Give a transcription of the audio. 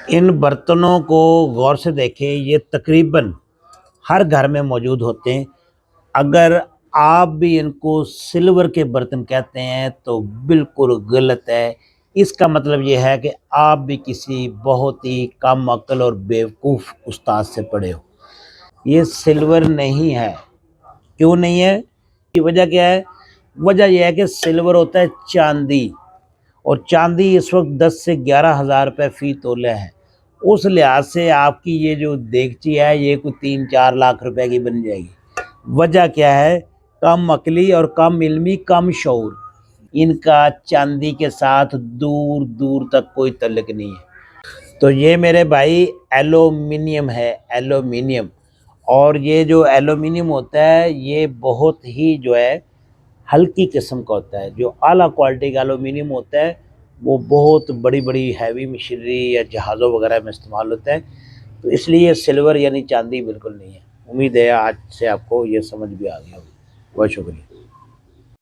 ان برتنوں کو غور سے دیکھیں، یہ تقریباً ہر گھر میں موجود ہوتے ہیں۔ اگر آپ بھی ان کو سلور کے برتن کہتے ہیں تو بالکل غلط ہے۔ اس کا مطلب یہ ہے کہ آپ بھی کسی بہت ہی کم عقل اور بیوقوف استاد سے پڑھے ہو۔ یہ سلور نہیں ہے۔ کیوں نہیں ہے؟ کی وجہ کیا ہے؟ وجہ یہ ہے کہ سلور ہوتا ہے چاندی، اور چاندی اس وقت 10 سے 11,000 روپے فی تولہ ہے۔ اس لحاظ سے آپ کی یہ جو دیگچی ہے یہ کوئی 3-4 لاکھ روپے کی بن جائے گی۔ وجہ کیا ہے؟ کم عقلی اور کم علمی، کم شعور۔ ان کا چاندی کے ساتھ دور دور تک کوئی تعلق نہیں ہے۔ تو یہ میرے بھائی ایلومینیم ہے، ایلومینیم۔ اور یہ جو ایلومینیم ہوتا ہے یہ بہت ہی جو ہے ہلکی قسم کا ہوتا ہے۔ جو اعلیٰ کوالٹی کا ایلومینیم ہوتا ہے وہ بہت بڑی بڑی ہیوی مشینری یا جہازوں وغیرہ میں استعمال ہوتا ہے۔ تو اس لیے سلور یعنی چاندی بالکل نہیں ہے۔ امید ہے آج سے آپ کو یہ سمجھ بھی آ گیا ہوگی۔ بہت شکریہ۔